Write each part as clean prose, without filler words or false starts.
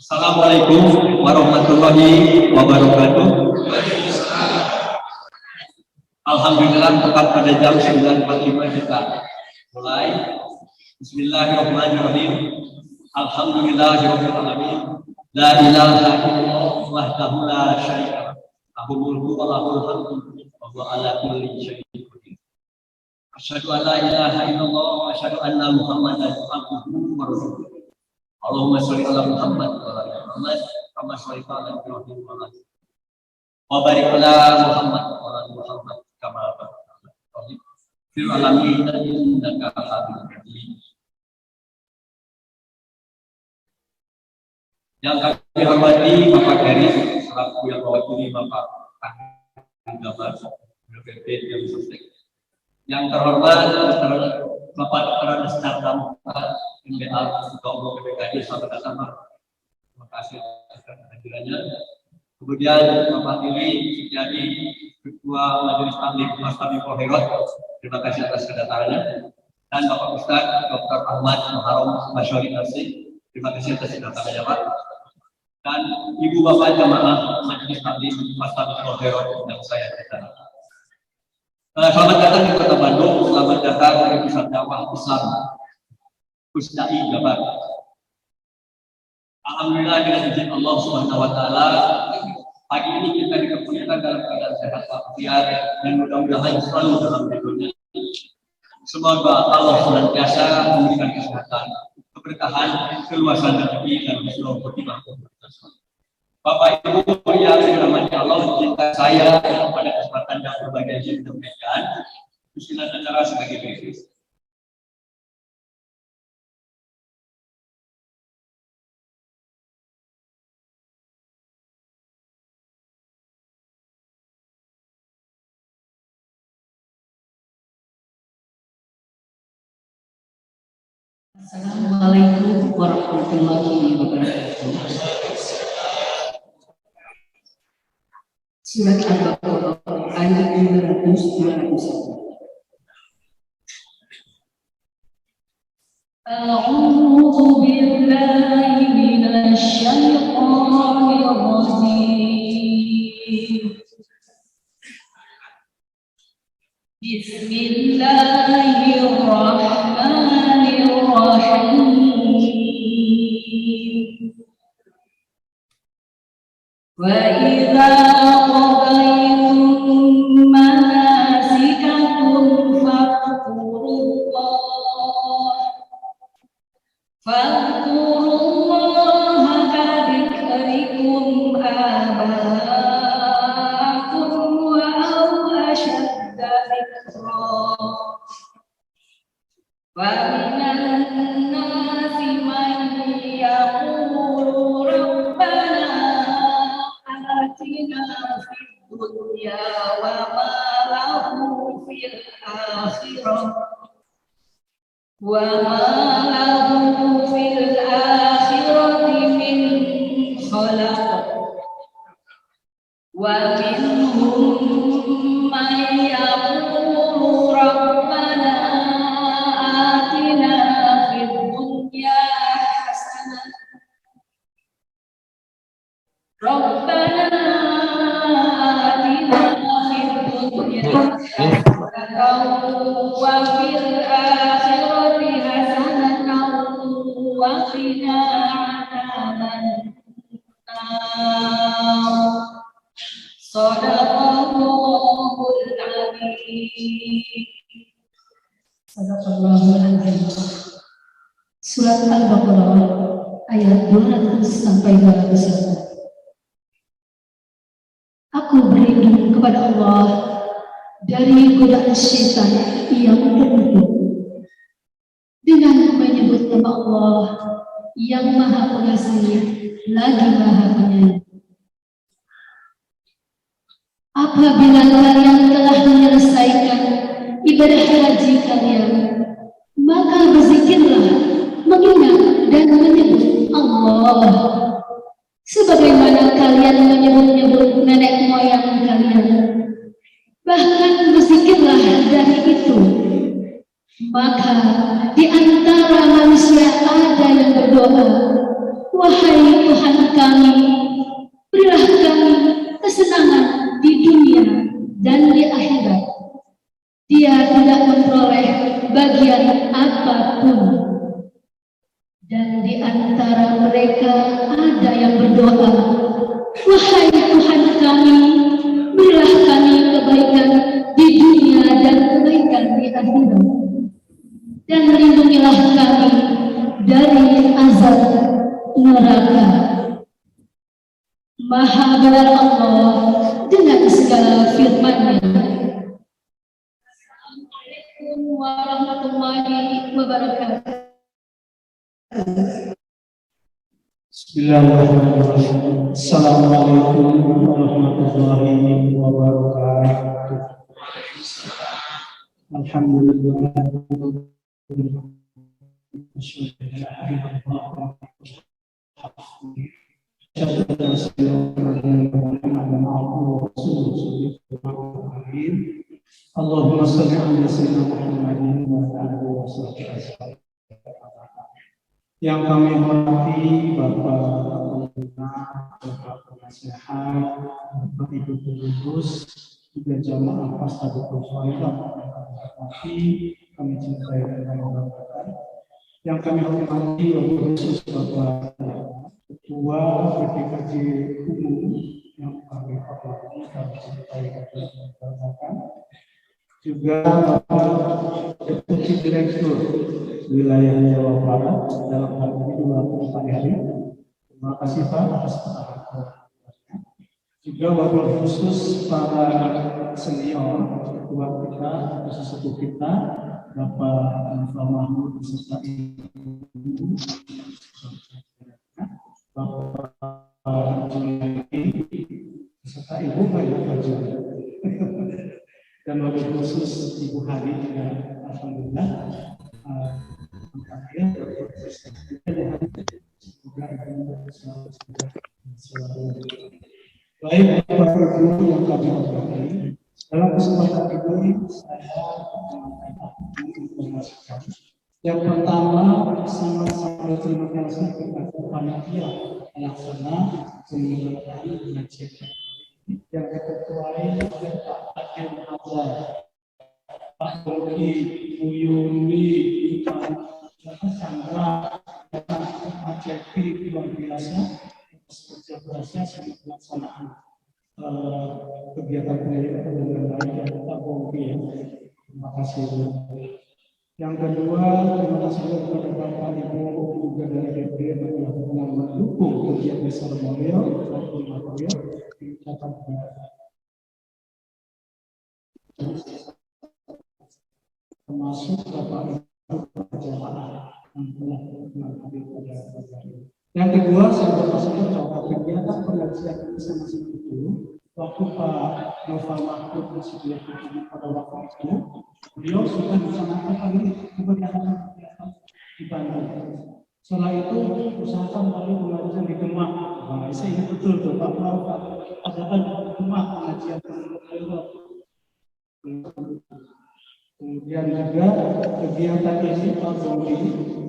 Assalamualaikum warahmatullahi wabarakatuh. Alhamdulillah tepat pada jam 9.45 kita mulai. Bismillahirrahmanirrahim. Alhamdulillahirabbil alamin. La ilaha illallah wahdahu la syarika lahu. Lahul mulku wa lahul hamdu wa huwa ala kulli syai'in qadir. Asyhadu an la ilaha illallah wa asyhadu anna Muhammadan abduhu wa rasuluh. Allahumma sholli ala Muhammad wa ala Muhammad kama shallaita ala Ibrahim wa ala wa barik ala Muhammad wa ala Muhammad kama barakta ala Ibrahim fil alamin innaka Hamidum Majid. Yang kami hormati Bapak Garis selaku yang mewakili Bapak Gambar BPP yang sukses. Yang terhormat Bapak Kepala Staf Pramuka MBA Ketua Umum PPKD selamat datang Pak. Terima kasih atas kehadirannya. Kemudian Bapak Ili Setiadi Ketua Majelis Taklim Mas Tabib Kohirot, terima kasih atas kedatangannya. Dan Bapak Ustaz Dr. Ahmad Muharram Masyari Asik, terima kasih atas kedatangannya Pak. Dan Ibu Bapak Jamaah Majelis Taklim Mas Tabib Kohirot yang saya cintai. Selamat datang di Kota Bandung, selamat datang di Pusat Dakwah Islam Pusdai Jabar. Alhamdulillah dengan izin Allah Subhanahu wa taala, pagi ini kita dikumpulkan dalam keadaan sehat walafiat dan mudah-mudahan selalu dalam lindungannya. Semoga Allah senantiasa memberikan kesehatan, keberkahan, keluasan rezeki dan husnul khotimah. Bapak Ibu yang dirahmati Allah, izinkan saya pada kesempatan dan berbagai penyampaian usulan acara sebagai berikut. Assalamualaikum warahmatullahi wabarakatuh. Surat Al-Baqarah ayat 221. A'udzu billahi minasy syaithanir rajim. Bismillahirrahmanirrahim. Wa idza qadaytum manasikakum fadhkurullaha kadhikrikum aba'akum wa aw ashadda dhikra. Wa minan nasi man yaqulu rabbana atina fid dunya wa ma lahu fil akhirah min khalaq wa minhum man yaqulu rabbana atina fid dunya hasanah Rabbana atina fid dunya hasanah wa fil akhirati hasanah wa qina adzaban nar. Shadaqallahul azim. Shadaqallahul azim. Surat Al-Baqarah ayat 200 sampai 201. Aku berlindung kepada Allah dari godaan syaitan yang terkutuk dengan menyebut nama Allah yang Maha Pengasih lagi Maha Penyayang. Apabila kalian telah menyelesaikan ibadah haji kalian, maka berzikirlah, mengingat dan menyebut Allah sebagaimana kalian menyebut-nyebut nenek moyang kalian. Bahkan berzikirlah dari itu. Maka di antara manusia ada yang berdoa, wahai Tuhan Maha benar Allah dengan segala firman-Nya. Assalamualaikum warahmatullahi wabarakatuh. Bismillahirrahmanirrahim. Assalamualaikum warahmatullahi wabarakatuh. Alhamdulillah. Allahumma shalli ala sayyidina Muhammadin wa ala alihi wa sahbihi. Yang kami hormati Bapak Bapak Penasehat, Bapak Ibu Pengurus, juga jamaah Fasadatul Shalihat, kami cintai dan banggakan. Yang kami hormati Bapak khusus Bapak Ketua PPKJ Umum yang kami hormati, kami cintai dan banggakan. Juga Bapak Deputi Direktur Wilayah Jawa Barat dalam hal ini Pak Heri. Terima kasih Pak atas perhatiannya. Juga wabil khusus para senior ketua kita, sesepuh kita, Bapak Anwar Mahmud beserta Ibu, Bapak Jumadi beserta Ibu Pak Jumadi, dan wabil khusus Ibu Hari juga alhamdulillah. Baik Bapak Ibu yang kami hormati, dalam kesempatan ini saya menginformasikan. Yang pertama, sangat terima kasih kepada panitia pelaksana penyelenggaraan pengajian yang diketuai oleh Pak Akil Hazar, Pak Bogi, Bu Yuni, Pak Sandra, Pak Cepi, luar biasa kerja berasnya sama pelaksanaan kegiatan pendidikan dengan baik dan Pak Bogi. Terima kasih. Yang kedua, terima kasih kepada Bapak Ibu juga dari DPR yang telah mendukung kegiatan seremonial maupun material peningkatan termasuk Bapak Ibu jamaah yang telah menghadir pada hari ini. Yang kedua, saya berpastikan bahwa kegiatan pengajian masing-masing itu, waktu Pak Novel Mahfud masih dilakukan pada waktu itu, beliau sudah melaksanakan hal ini kegiatan di Bandung. Setelah itu, usahakan kami pengajian di Demak. Nah, saya ingat betul tuh Pak Novel adakan di Demak pengajian kemudian juga kegiatan ini Pak Bogi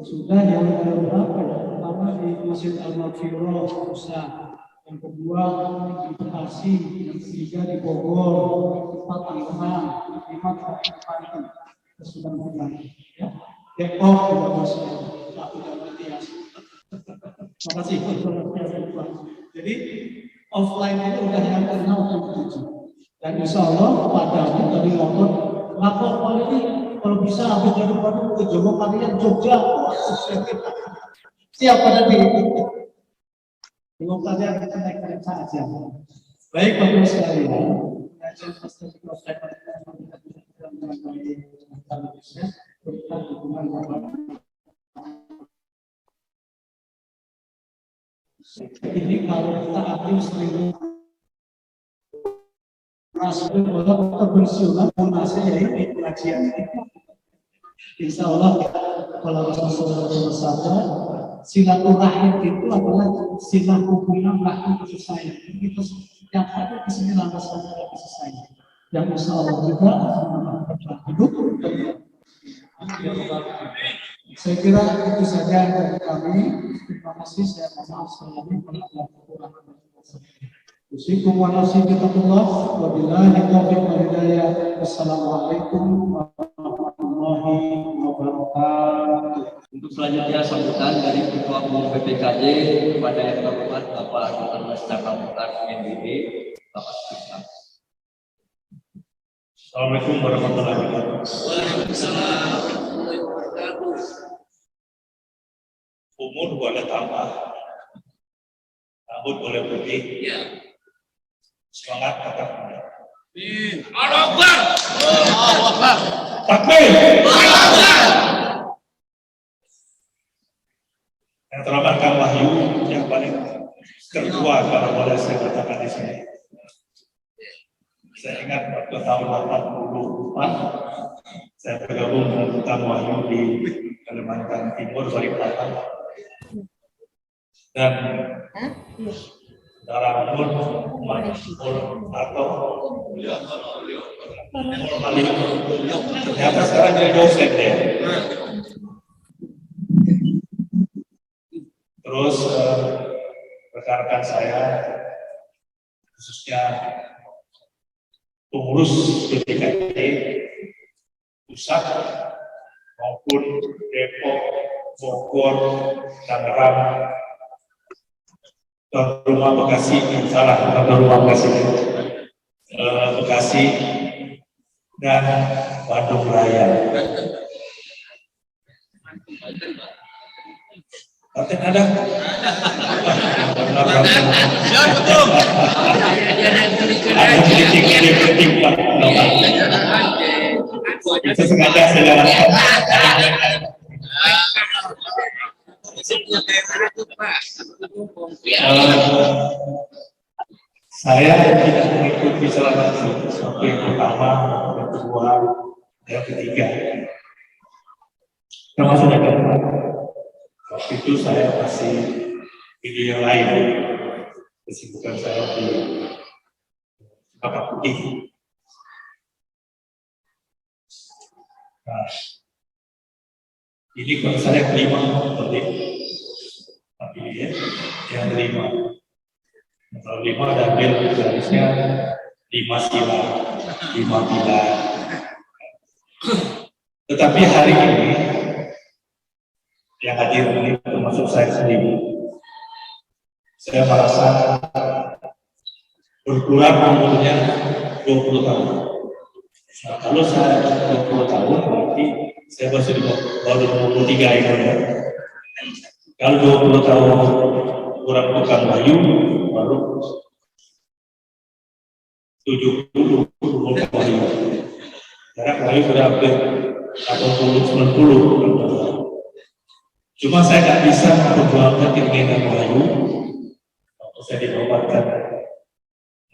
sudah yang berapa ya? Pertama di Masjid Al-Maghfirah Pusat, yang kedua di Bekasi, yang ketiga di Bogor, empat Tangerang, lima di Banten, kesudah bulan. Ya, Depok juga masuk. Aku sudah berarti ya. Terima kasih. Jadi offline itu udah yang ke-6 atau ke-7. Dan insya Allah padanya dari motor lapor ini kalau bisa habis dari Bandung ke Jawa kalian Jogja. Siapa tadi? Belum kalian kita naik kereta aja. Baik Bapak sekalian, pengajian pasti proses berikan dukungan Bapak. Ini kalau kita aktif sering Rasul kebersiulan munasnya ini pengajian ini. Insya Allah kalau Rasulullah bersabda, silaturahim itu adalah sila hubungan rahim kasih sayang. Itu yang ada di sini landasan kasih sayang. Yang insya Allah juga hidup. Saya kira itu saja dari kami. Terima kasih. Saya mohon maaf sekali kalau ada kekurangan. Usikum wa nasihatullah wa billahi taufiq wal hidayah. Wassalamualaikum warahmatullahi wabarakatuh. Untuk selanjutnya sambutan dari Ketua Umum PPKJ kepada yang terhormat Bapak Dr. Besar Kabupaten NBD, Bapak Krisna. Assalamualaikum warahmatullahi wabarakatuh. Waalaikumsalam warahmatullahi wabarakatuh. Umur boleh tambah, rambut boleh putih, Ya. Semangat tetap muda. Allahu Akbar. Takbir. Yang terhormat Kang Wahyu yang paling tertua kalau boleh saya katakan di sini. Saya ingat waktu tahun 84 saya bergabung dengan Kang Wahyu di Kalimantan Timur, Balikpapan. Dan Darah Nur, atau ternyata sekarang jadi dosen ya. Terus rekan-rekan saya, khususnya pengurus PPKT pusat maupun Depok, Bogor, Tangerang, Rumah Bekasi, Bekasi dan Bandung Raya. Kapten ada? Ada kritik Pak. Itu sengaja saya saya tidak mengikuti salah satu yang pertama, yang kedua, yang ketiga. Termasuk yang keempat. Waktu itu saya masih video yang lain. Kesibukan saya di Bapak Putih. Nah, ini kalau saya kelima, tapi ya, yang kelima. Kalau 5 ada bel garisnya 5 sila, 5 pilar. Tetapi hari ini yang hadir ini termasuk saya sendiri, saya merasa berkurang umurnya 20 tahun. Nah, kalau saya 20 tahun berarti saya baru 23 ini ya. Kalau 20 tahun kurang tukang Wahyu baru 70 umur Wahyu. Karena Wahyu sudah hampir 80-90. Cuma saya nggak bisa memperjuangkan keinginan Wahyu. Waktu saya dinobatkan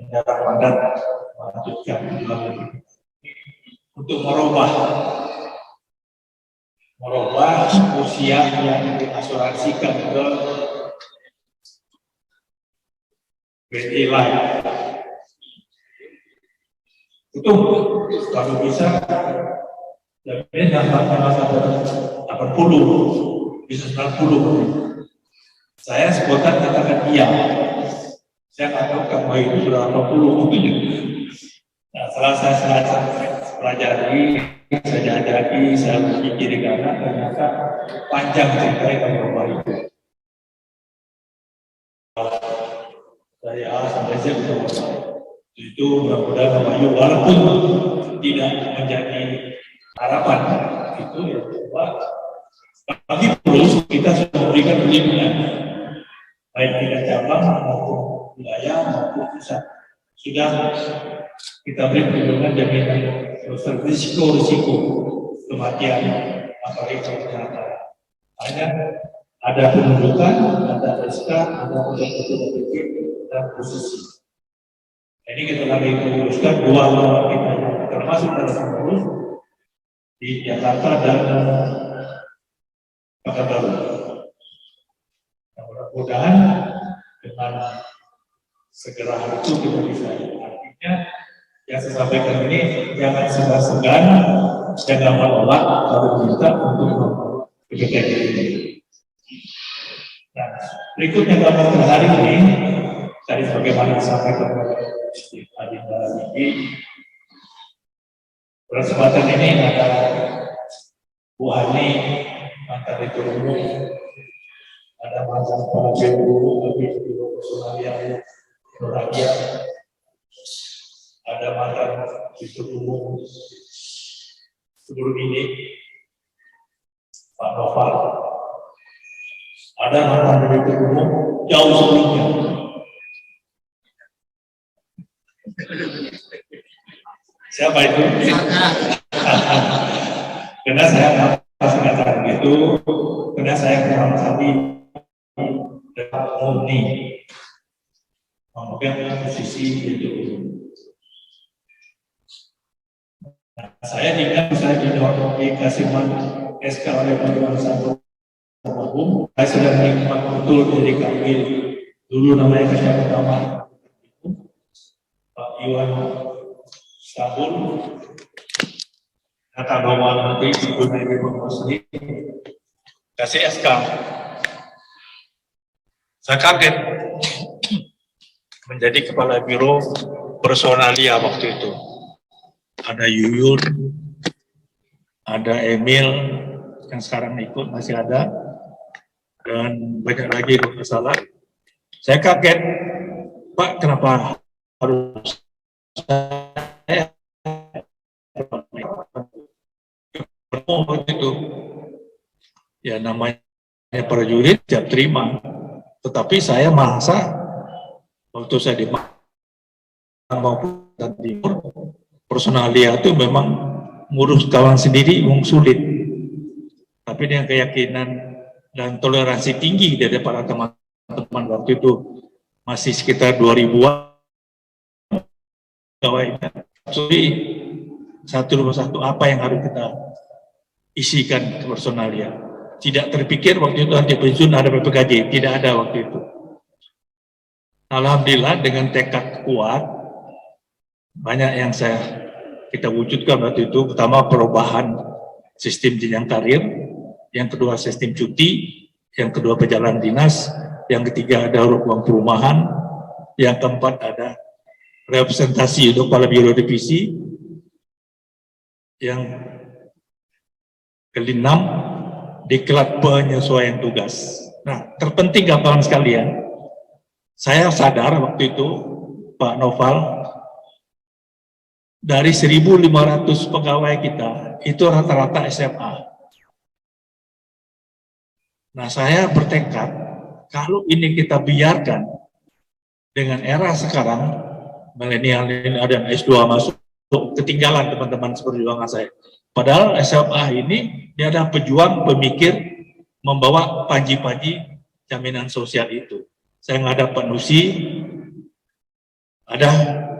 mendapat mandat melanjutkan untuk merubah usia yang diasuransikan ke BNI lain. Itu kalau bisa lebih dampaknya sampai 80 bisa 90. Saya spontan katakan iya. Saya nggak tahu kamu itu sudah 80 mungkin. Nah, setelah saya pelajari, saya jajaki, saya berpikir karena ternyata panjang cerita yang berubah itu. Dari A sampai Z itu mudah-mudahan Wahyu walaupun tidak menjadi harapan itu ya coba bagi terus kita sudah memberikan perlindungan baik tidak cabang maupun wilayah maupun pusat sudah kita beri perlindungan jaminan risiko kematian apalagi kesehatan. Hanya ada penunjukan, ada SK, ada PPKT dan posisi. Ini kita lagi memutuskan 2 orang kita termasuk dalam pengurus di Jakarta dan Pekanbaru. Mudah-mudahan dengan segera itu kita bisa. Artinya yang saya sampaikan ini jangan segan-segan, jangan menolak kalau kita untuk PPKT ini. Nah, berikutnya gambar hari ini tadi sebagaimana disampaikan oleh Adinda Niki, kesempatan ini ada Bu Hani, mantan Direktur Umum, ada mantan Kepala BU, lebih profesional yang berbahagia, ada mantan Direktur Umum sebelum ini Pak Noval, ada mantan Direktur Umum jauh sebelumnya Siapa itu? Karena saya pas mengatakan itu, karena saya bersama Sabi dengan Omni memegang posisi itu. Nah, saya dikasih SK oleh Pak Satu Mahum. Saya sudah menikmat betul dari Kamil. Dulu namanya kerja pertama Pak Iwan Sabun. Kata bahwa nanti digunakan di Musli kasih SK. Saya kaget menjadi kepala biro personalia waktu itu. Ada Yuyun, ada Emil yang sekarang ikut masih ada, dan banyak lagi kalau tidak salah. Saya kaget, Pak, kenapa harus saya waktu itu? Ya namanya prajurit siap terima, tetapi saya merasa waktu saya di maupun Timur, personalia itu memang ngurus kawan sendiri sulit, tapi dengan keyakinan dan toleransi tinggi dari para teman-teman waktu itu masih sekitar 2000-an pegawainya. Jadi satu rumah satu apa yang harus kita isikan ke personalia. Tidak terpikir waktu itu nanti pensiun ada PPKJ, tidak ada waktu itu. Alhamdulillah dengan tekad kuat banyak yang kita wujudkan waktu itu. Pertama perubahan sistem jenjang karir, yang kedua sistem cuti, yang kedua perjalanan dinas, yang ketiga ada ruang perumahan, yang keempat ada representasi untuk kepala biro divisi, yang kelima diklat penyesuaian tugas. Nah, terpenting kawan sekalian, saya sadar waktu itu Pak Noval, dari 1.500 pegawai kita itu rata-rata SMA. Nah, saya bertekad kalau ini kita biarkan dengan era sekarang, milenial ini ada yang S2 masuk, ketinggalan teman-teman seperjuangan saya. Padahal SMA ini dia ada pejuang, pemikir, membawa panji-panji jaminan sosial itu. Saya ngadap Pak Nusi, ada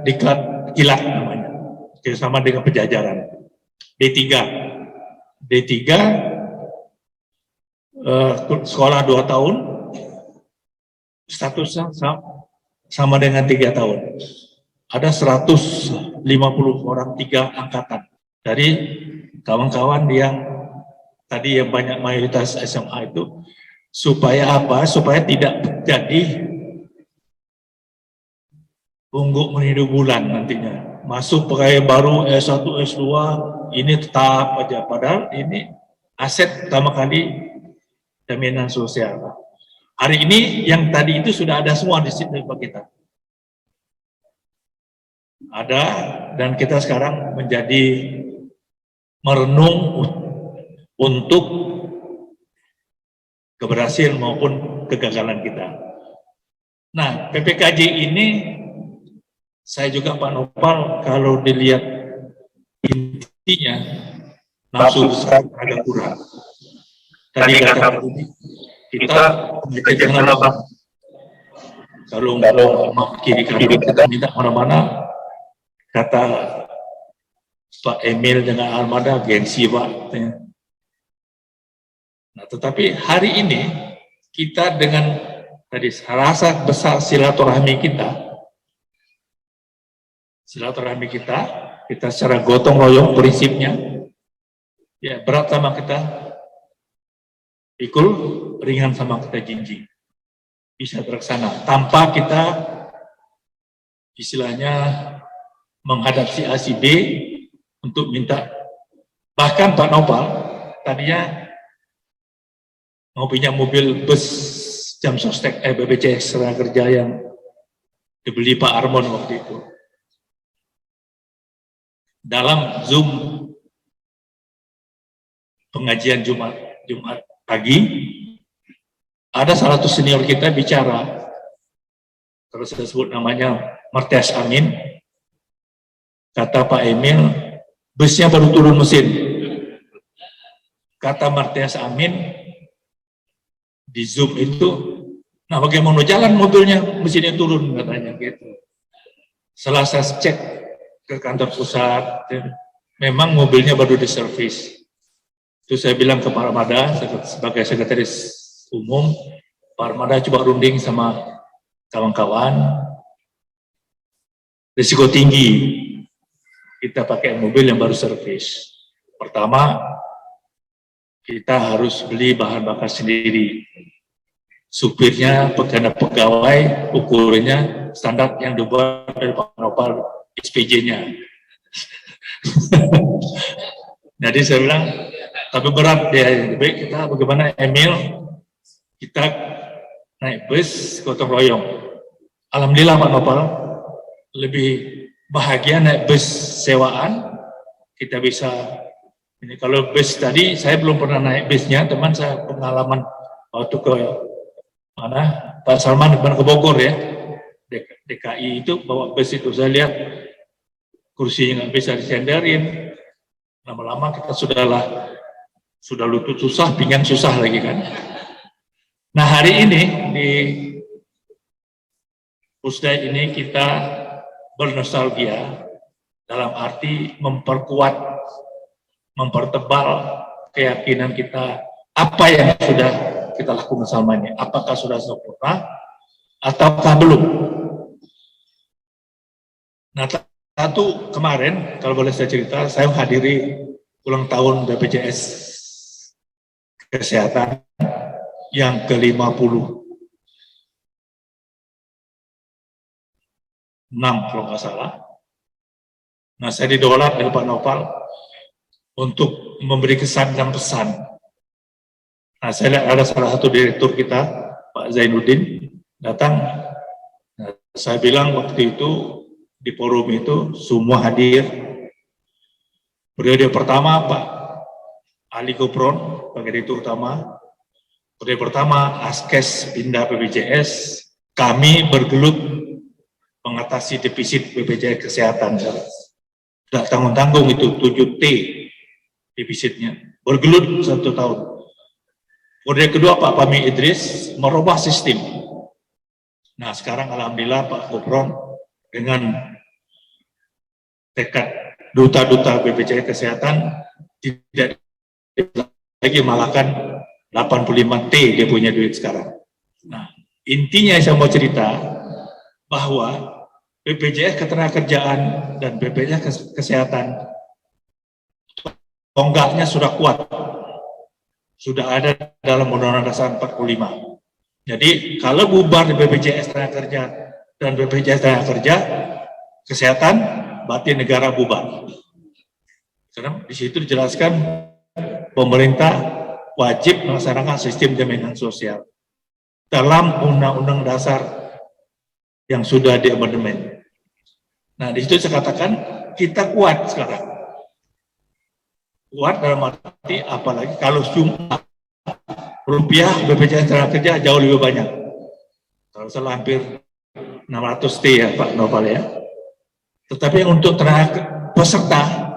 diklat kilat namanya, sama dengan pejajaran. D3 sekolah 2 tahun, statusnya sama dengan 3 tahun. Ada 150 orang 3 angkatan. Dari kawan-kawan yang tadi yang banyak mayoritas SMA itu, supaya apa? Supaya tidak jadi ungguk menidu bulan nantinya. Masuk pegawai baru S1, S2, ini tetap aja. Padahal ini aset pertama kali jaminan sosial. Hari ini yang tadi itu sudah ada semua di situ Pak kita. Ada, dan kita sekarang menjadi merenung untuk keberhasilan maupun kegagalan kita. Nah, PPKJ ini saya juga Pak Nopal kalau dilihat intinya nafsu agak kurang. Tadi kata kita jangan apa? Kalau mau kiri kanan kita minta mana-mana, kata Pak Emil dengan Armada gengsi Pak. Nah, tetapi hari ini kita dengan tadi rasa besar silaturahmi kita secara gotong royong prinsipnya, ya berat sama kita pikul, ringan sama kita jinjing, bisa terlaksana tanpa kita istilahnya menghadap si A si B untuk minta. Bahkan Pak Nopal tadinya mau punya mobil bus jam sostek BPJS tenaga kerja yang dibeli Pak Armon waktu itu. Dalam Zoom pengajian Jumat pagi, ada salah satu senior kita bicara, terus saya sebut namanya Martias Amin, Kata Pak Emil, busnya baru turun mesin. Kata Martias Amin, di Zoom itu, nah bagaimana jalan mobilnya, mesinnya turun katanya gitu. Setelah saya cek ke kantor pusat, memang mobilnya baru diservis. Itu saya bilang ke Pak Armada sebagai sekretaris umum, Pak Armada coba runding sama kawan-kawan, risiko tinggi kita pakai mobil yang baru servis. Pertama, kita harus beli bahan bakar sendiri. Supirnya, pegawai, ukurannya standar yang dibuat dari Pak Nopal SPJ-nya. Jadi saya bilang, tapi berat ya, baik kita bagaimana Emil, kita naik bus gotong royong. Alhamdulillah Pak Nopal, lebih bahagia naik bus sewaan, kita bisa, ini kalau bus tadi, saya belum pernah naik busnya, teman saya pengalaman waktu ke mana, Pak Salman ke Bogor ya, DKI itu bawa bus itu, saya lihat kursinya nggak bisa disenderin, lama-lama kita sudah lutut susah, pinggang susah lagi kan. Nah hari ini di Pusdai ini kita bernostalgia dalam arti memperkuat, mempertebal keyakinan kita apa yang sudah kita lakukan selamanya, apakah sudah sempurna ataukah belum. Nah satu kemarin kalau boleh saya cerita, saya menghadiri ulang tahun BPJS Kesehatan yang ke-50. 6 kalau nggak salah. Nah saya didolak dari Pak Nopal untuk memberi kesan dan pesan. Nah saya lihat ada salah satu direktur kita, Pak Zainuddin, datang. Nah, saya bilang waktu itu di forum itu semua hadir. Periode pertama Pak Ali Gopron, Pak Direktur Utama. Periode pertama Askes pindah BPJS, kami bergelut mengatasi defisit BPJS Kesehatan. Sudah tanggung-tanggung itu 7T defisitnya. Bergelut 1 tahun. Periode kedua Pak Pami Idris merubah sistem. Nah sekarang alhamdulillah Pak Gopron dengan tekad duta-duta BPJS Kesehatan tidak lagi malakan 85T dia punya duit sekarang. Nah intinya saya mau cerita bahwa BPJS Ketenagakerjaan dan BPJS Kesehatan tonggaknya sudah kuat, sudah ada dalam Undang-Undang Dasar 45. Jadi kalau bubar di BPJS Tenaga Kerja dan BPJS Tenaga Kerja Kesehatan, berarti negara bubar. Karena di situ dijelaskan pemerintah wajib melaksanakan sistem jaminan sosial dalam Undang-Undang Dasar yang sudah diamandemen. Nah, di situ saya katakan kita kuat sekarang. Kuat dalam arti apalagi kalau jumlah rupiah BPJS Tenaga Kerja jauh lebih banyak. Kalau salah hampir 600T ya Pak Nopal ya. Tetapi untuk tenaga peserta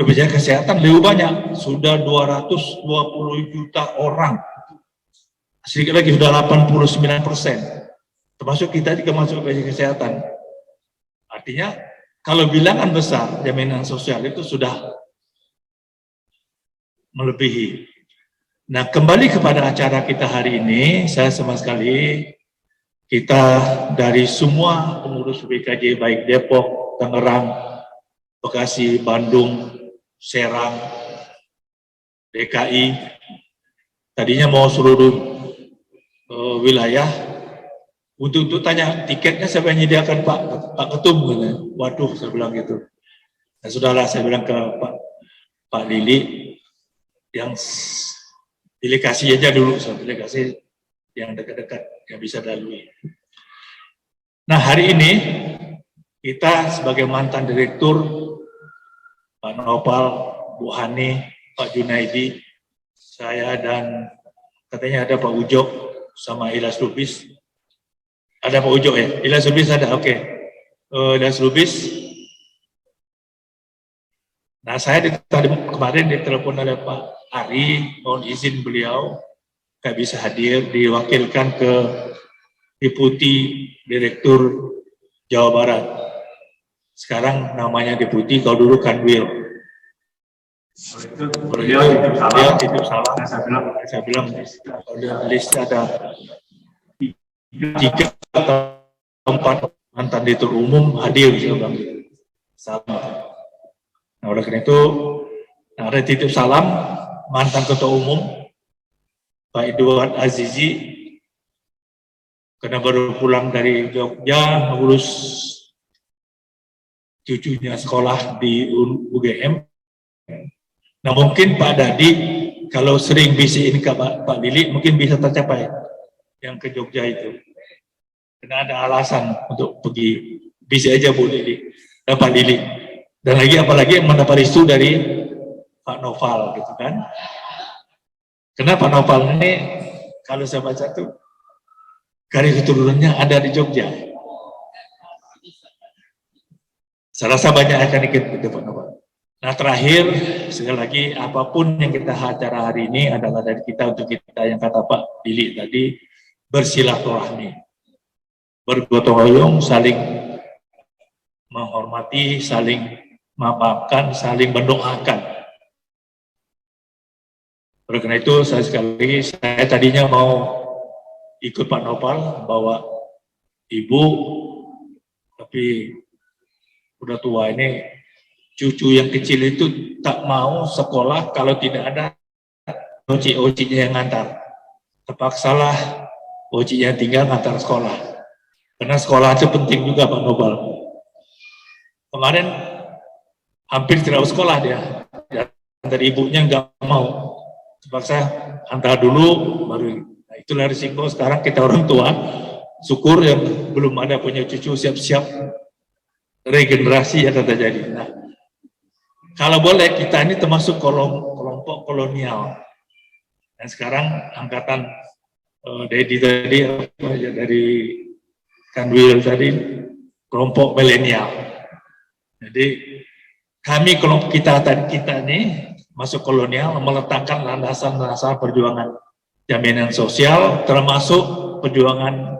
BPJS Kesehatan lebih banyak, sudah 220 juta orang. Sedikit lagi sudah 89%. Termasuk kita juga masuk BPJS Kesehatan. Artinya kalau bilangan besar jaminan sosial itu sudah melebihi. Nah kembali kepada acara kita hari ini, saya sama sekali kita dari semua pengurus BKJ baik Depok, Tangerang, Bekasi, Bandung, Serang, DKI, tadinya mau seluruh wilayah. Untuk tanya tiketnya siapa yang menyediakan Pak Ketum, gitu. Waduh, saya bilang gitu. Nah, sudahlah saya bilang ke Pak Lili, yang delegasi aja dulu, delegasi yang dekat-dekat yang bisa lalui. Nah hari ini kita sebagai mantan direktur, Pak Nopal, Bu Hani, Pak Junaidi, saya dan katanya ada Pak Ujo sama Ilas Lubis. Ada Pak Ujo ya? Ilas Lubis ada, oke. Ilas Lubis Nah, saya kemarin ditelepon oleh Pak Ari, mohon izin beliau nggak bisa hadir, diwakilkan ke Deputi Direktur Jawa Barat. Sekarang namanya Deputi, kalau dulu Kanwil. Beliau titip salam. Saya bilang list ada 3 atau 4 mantan direktur umum hadir, saya bilang sama. Nah, oleh karena itu, ada titip salam mantan ketua umum Pak Edward Azizi, karena baru pulang dari Jogja mengurus cucunya sekolah di UGM. Nah, mungkin Pak Dadi kalau sering bisiin ke Pak Lili mungkin bisa tercapai yang ke Jogja itu. Karena ada alasan untuk pergi, bisa aja Bu Lili, Pak Lili. Dan apalagi mendapat restu dari Pak Noval gitu kan. Karena Pak Noval ini kalau saya baca tuh garis keturunannya ada di Jogja. Saya rasa banyak akan ikut itu Pak Noval. Nah, terakhir sekali lagi, apapun yang kita acara hari ini adalah dari kita untuk kita, yang kata Pak Lili tadi, bersilaturahmi, bergotong royong, saling menghormati, saling memaafkan, saling mendoakan. Oleh karena itu, saya tadinya mau ikut Pak Nopal, bawa ibu, tapi udah tua ini, cucu yang kecil itu tak mau sekolah kalau tidak ada oci-ocinya yang ngantar. Terpaksalah ocinya tinggal ngantar sekolah. Karena sekolah itu penting juga Pak Nopal. Kemarin hampir tidak sekolah dia. Dari ibunya nggak mau. Terpaksa antar dulu, baru. Nah, itulah risiko sekarang kita orang tua. Syukur yang belum ada punya cucu, siap-siap regenerasi akan terjadi. Nah, kalau boleh kita ini termasuk kelompok kolonial. Dan sekarang angkatan Dedi tadi dari Kanwil tadi kelompok milenial. Jadi kami kelompok kita ini masuk kolonial, meletakkan landasan perjuangan jaminan sosial termasuk perjuangan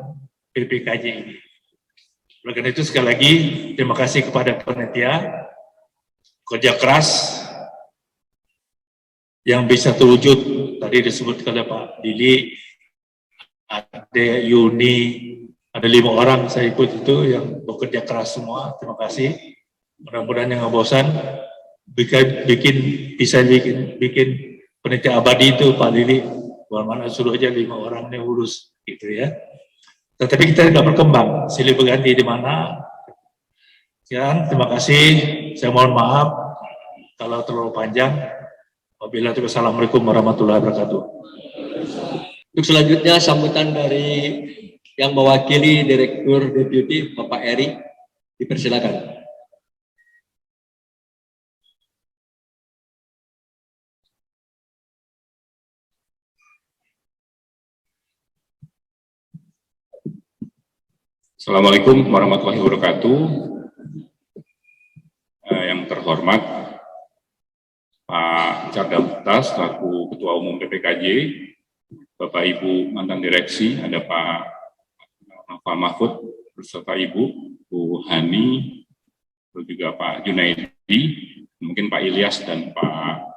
PPKJ ini. Oleh karena itu sekali lagi terima kasih kepada panitia, kerja keras yang bisa terwujud tadi disebut oleh Pak Dili, ada Yuni, ada 5 orang saya ikut itu yang bekerja keras semua. Terima kasih. Mudah-mudahan yang nggak bosan bisa bikin panitia abadi itu Pak Dili. Mana suruh aja 5 orang yang urus gitu ya. Tetapi kita tidak berkembang, silih berganti di mana. Sekian, terima kasih. Saya mohon maaf kalau terlalu panjang. Wabillahi Assalamualaikum warahmatullahi wabarakatuh. Untuk selanjutnya sambutan dari yang mewakili Direktur Deputi Bapak Eri, dipersilakan. Assalamualaikum warahmatullahi wabarakatuh. Yang terhormat Pak Cardamta selaku Ketua Umum PPKJ, Bapak Ibu mantan direksi, ada Pak Mahfud beserta Ibu, Bu Hani, lalu juga Pak Junaidi, mungkin Pak Ilyas dan Pak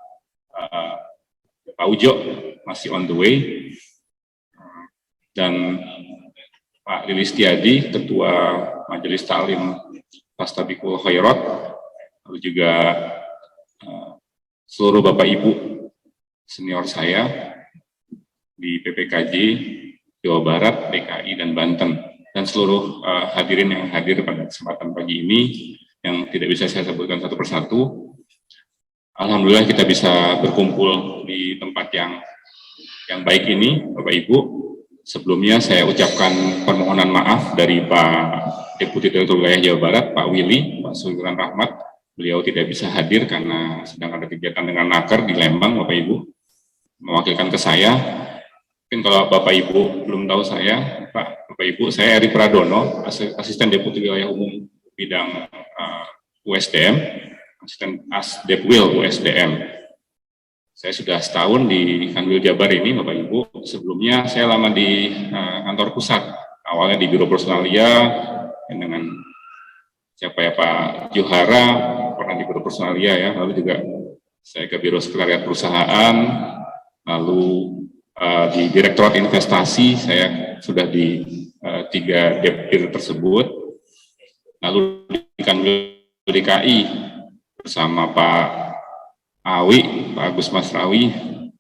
Ujo masih on the way, dan Pak Lilis Tiadi, Ketua Majelis Ta'lim Fastabikul Khairat, lalu juga seluruh Bapak Ibu senior saya di PPKJ Jawa Barat, DKI, dan Banten, dan seluruh hadirin yang hadir pada kesempatan pagi ini yang tidak bisa saya sebutkan satu persatu. Alhamdulillah kita bisa berkumpul di tempat yang baik ini, Bapak Ibu. Sebelumnya saya ucapkan permohonan maaf dari Pak Deputi Direktur Wilayah Jawa Barat, Pak Willy, Pak Sultan Rahmat. Beliau tidak bisa hadir karena sedang ada kegiatan dengan Naker di Lembang, Bapak Ibu. Mewakilkan ke saya. Mungkin kalau Bapak Ibu belum tahu saya, Bapak Ibu, saya Eri Pradono, Asisten Deputi Wilayah Umum Bidang USDM. asisten Asdepwil USDM. Saya sudah setahun di Kanwil Jabar ini, Bapak Ibu. Sebelumnya saya lama di kantor pusat, awalnya di Biro Personalia dengan siapa ya, Pak Johara, pernah di Biro Personalia ya, lalu juga saya ke Biro Sekretariat Perusahaan, lalu di Direktorat Investasi saya sudah di 3 Depdir tersebut, lalu di Kanwil DKI bersama Pak Awi, Pak Agus Masrawi,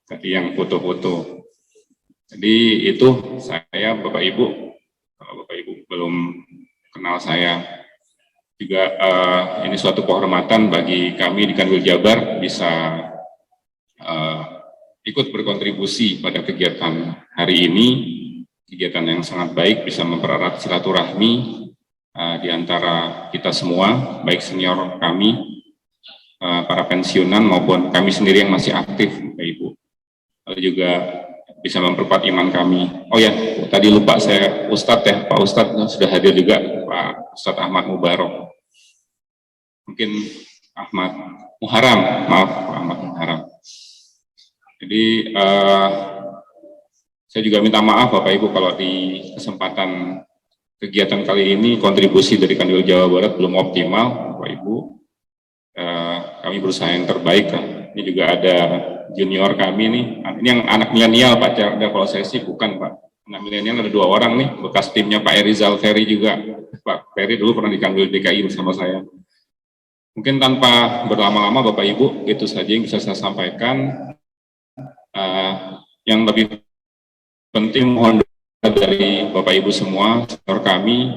tadi yang foto-foto. Jadi itu saya, Bapak Ibu, kalau Bapak Ibu belum kenal saya, juga ini suatu kehormatan bagi kami di Kanwil Jabar bisa ikut berkontribusi pada kegiatan hari ini, kegiatan yang sangat baik, bisa mempererat silaturahmi di antara kita semua, baik senior kami, para pensiunan maupun kami sendiri yang masih aktif, Bapak Ibu. Lalu juga bisa memperkuat iman kami. Oh ya, tadi lupa saya, Ustadz ya, Pak Ustadz sudah hadir juga, Pak Ustadz Ahmad Mubarok. Mungkin Ahmad Muharam, maaf Pak Ahmad Muharam. Jadi saya juga minta maaf Bapak Ibu kalau di kesempatan kegiatan kali ini kontribusi dari Kanwil Jawa Barat belum optimal, Bapak Ibu. Kami berusaha yang terbaik kan. Ini juga ada junior kami nih. Ini yang anak milenial Pak Cerda, kalau saya sih bukan Pak. Anak milenial ada 2 orang nih, bekas timnya Pak Erizal Ferry juga. Pak Ferry dulu pernah di Kanwil DKI bersama saya. Mungkin tanpa berlama-lama Bapak Ibu, itu saja yang bisa saya sampaikan. Yang lebih penting mohon doa dari Bapak Ibu semua, senior kami,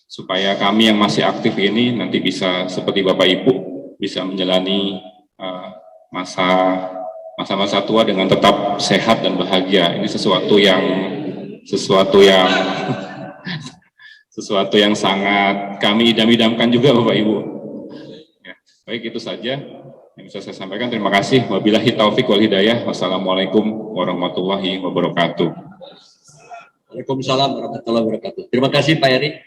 supaya kami yang masih aktif ini nanti bisa seperti Bapak Ibu, bisa menjalani masa-masa tua dengan tetap sehat dan bahagia. Ini sesuatu yang sangat kami idam-idamkan juga Bapak Ibu. Ya, baik, itu saja yang bisa saya sampaikan. Terima kasih. Wabillahi taufik wal hidayah. Wassalamualaikum warahmatullahi wabarakatuh. Waalaikumsalam warahmatullahi wabarakatuh. Terima kasih Pak Eri.